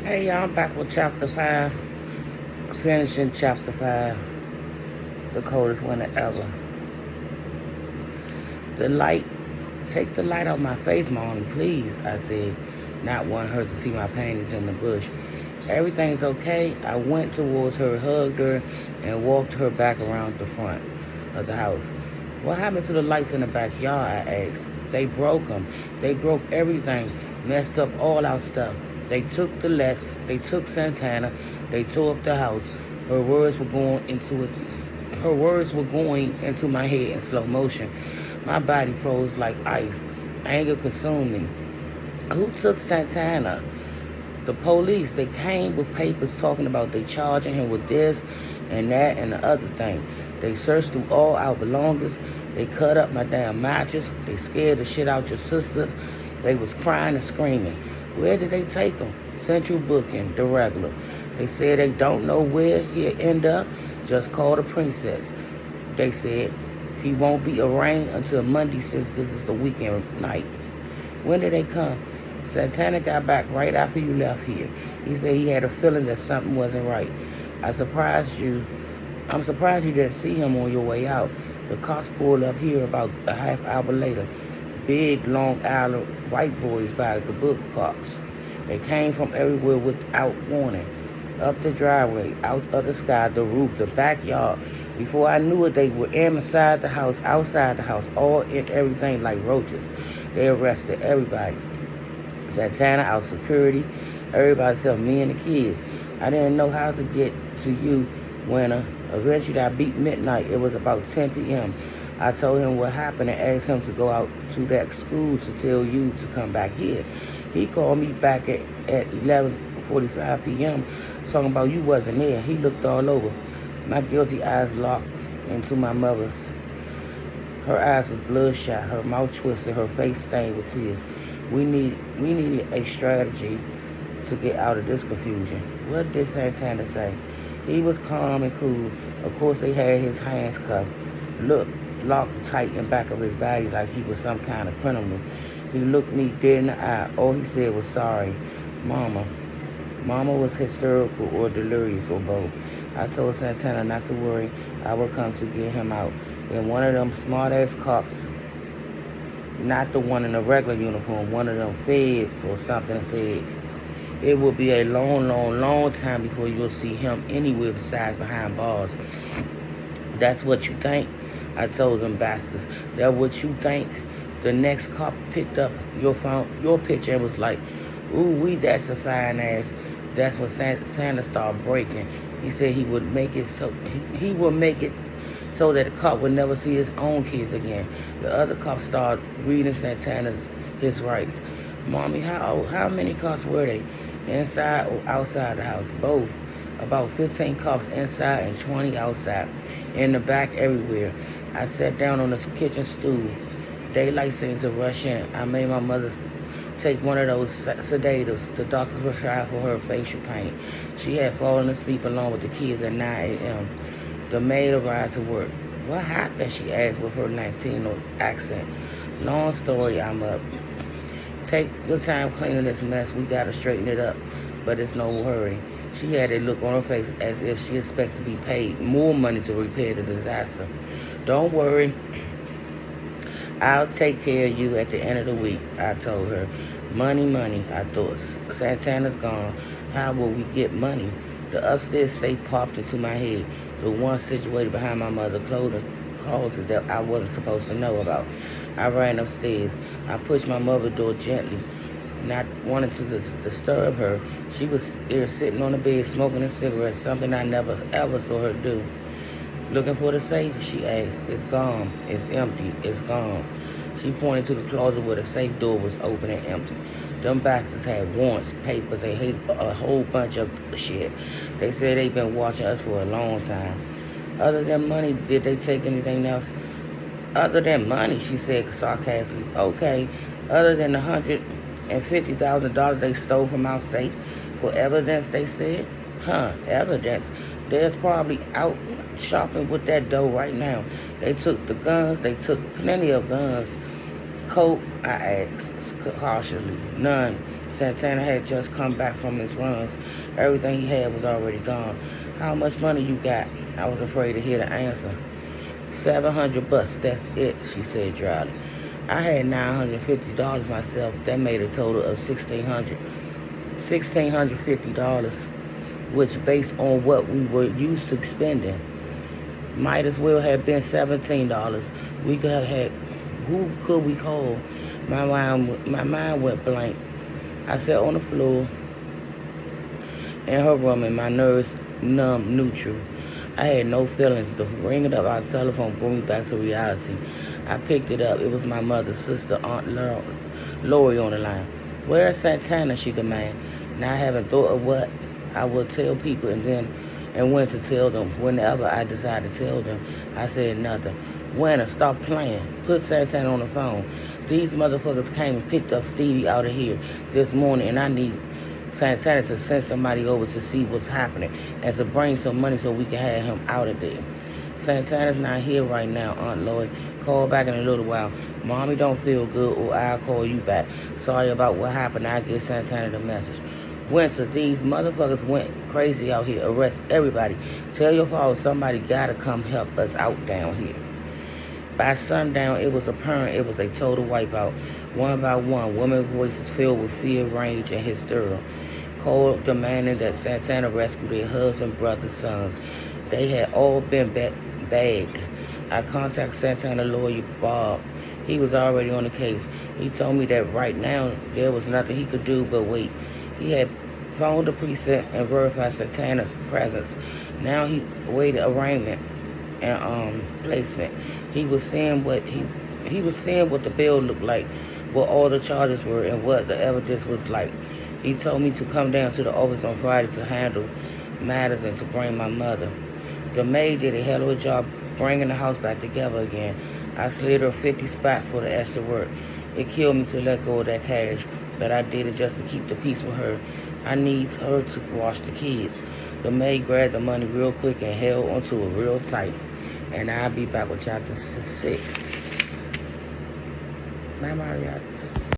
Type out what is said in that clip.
Hey y'all, I'm back with chapter 5. Finishing chapter 5. The coldest winter ever. The light, take the light off my face, Molly, please, I said, not wanting her to see my panties in the bush. Everything's okay. I went towards her, hugged her, and walked her back around the front of the house. What happened to the lights in the backyard, I asked. They broke them. They broke everything, messed up all our stuff. They took the Lex, they took Santana, they tore up the house. Her words were going into it. Her words were going into my head in slow motion. My body froze like ice. Anger consumed me. Who took Santana? The police. They came with papers talking about they charging him with this and that and the other thing. They searched through all our belongings. They cut up my damn mattress. They scared the shit out your sisters. They was crying and screaming. Where did they take him? Central Booking, the regular. They said they don't know where he'll end up. Just call the princess. They said he won't be arraigned until Monday since this is the weekend night. When did they come? Santana got back right after you left here. He said he had a feeling that something wasn't right. I'm surprised you didn't see him on your way out. The cops pulled up here about a half hour later. Big Long Island white boys by the book cops. They came from everywhere without warning. Up the driveway, out of the sky, the roof, the backyard. Before I knew it, they were inside the house, outside the house, all in everything like roaches. They arrested everybody. Santana, our security, everybody except me and the kids. I didn't know how to get to you when eventually I beat midnight. It was about 10 p.m. I told him what happened and asked him to go out to that school to tell you to come back here. He called me back at 11:45 p.m. talking about you wasn't there. He looked all over. My guilty eyes locked into my mother's. Her eyes was bloodshot, her mouth twisted, her face stained with tears. We needed a strategy to get out of this confusion. What did Santana say? He was calm and cool. Of course, they had his hands cuffed. Locked tight in back of his body like he was some kind of criminal. He looked me dead in the eye. All he said was sorry, Mama. Mama was hysterical or delirious or both. I told Santana not to worry. I would come to get him out. Then one of them smart-ass cops, not the one in the regular uniform, one of them feds or something, said, it will be a long time before you'll see him anywhere besides behind bars. That's what you think? I told them bastards. That's what you think? The next cop picked up your picture and was like, ooh, that's a fine ass. That's when Santa started breaking. He said he would make it so he would make it so that the cop would never see his own kids again. The other cop started reading his rights. Mommy, how many cops were they? Inside or outside the house? Both. About 15 cops inside and 20 outside. In the back, everywhere. I sat down on the kitchen stool. Daylight seemed to rush in. I made my mother take one of those sedatives. The doctors were trying for her facial pain. She had fallen asleep along with the kids at 9 a.m. The maid arrived to work. What happened? She asked with her Latino accent. Long story, I'm up. Take your time cleaning this mess. We gotta straighten it up. But it's no hurry. She had a look on her face as if she expected to be paid more money to repair the disaster. Don't worry. I'll take care of you at the end of the week, I told her. Money, I thought. Santana's gone. How will we get money? The upstairs safe popped into my head. The one situated behind my mother's closet that I wasn't supposed to know about. I ran upstairs. I pushed my mother's door gently, not wanting to disturb her. She was there sitting on the bed smoking a cigarette, something I never ever saw her do. Looking for the safe? She asked. It's gone. It's empty. It's gone. She pointed to the closet where the safe door was open and empty. Them bastards had warrants, papers, a whole bunch of shit. They said they'd been watching us for a long time. Other than money, did they take anything else? Other than money, she said sarcastically. Okay. Other than the $150,000 they stole from our safe for evidence, they said. Evidence. They're probably out shopping with that dough right now. They took the guns. They took plenty of guns. Coke, I asked cautiously. None. Santana had just come back from his runs. Everything he had was already gone. How much money you got? I was afraid to hear the answer. $700, that's it, she said dryly. I had $950 myself. That made a total of $1,650, which based on what we were used to spending, might as well have been $17. We could have had, who could we call? My mind went blank. I sat on the floor in her room and my nerves numb neutral. I had no feelings. The ringing of our telephone brought me back to reality. I picked it up. It was my mother's sister, Aunt Lori, on the line. Where's Santana? She demanded. Now, having thought of what I would tell people and when to tell them, whenever I decided to tell them, I said nothing. Winner, stop playing. Put Santana on the phone. These motherfuckers came and picked up Stevie out of here this morning, and I need Santana to send somebody over to see what's happening and to bring some money so we can have him out of there. Santana's not here right now, Aunt Lloyd. Call back in a little while. Mommy don't feel good, or I'll call you back. Sorry about what happened. I'll give Santana the message. Winter, these motherfuckers went crazy out here. Arrest everybody. Tell your father somebody gotta come help us out down here. By sundown, it was apparent it was a total wipeout. One by one, women's voices filled with fear, rage, and hysteria, called demanding that Santana rescue their husbands, brothers, sons. They had all been bagged. I contacted Santana lawyer, Bob. He was already on the case. He told me that right now there was nothing he could do but wait. He had phoned the precinct and verified Santana's presence. Now he awaited arraignment and placement. He was seeing what the bill looked like, what all the charges were, and what the evidence was like. He told me to come down to the office on Friday to handle matters and to bring my mother. The maid did a hell of a job bringing the house back together again. I slid her 50 spot for the extra work. It killed me to let go of that cash, but I did it just to keep the peace with her. I need her to wash the kids. The maid grabbed the money real quick and held onto it real tight. And I'll be back with chapter 6. Bye, Mariatas.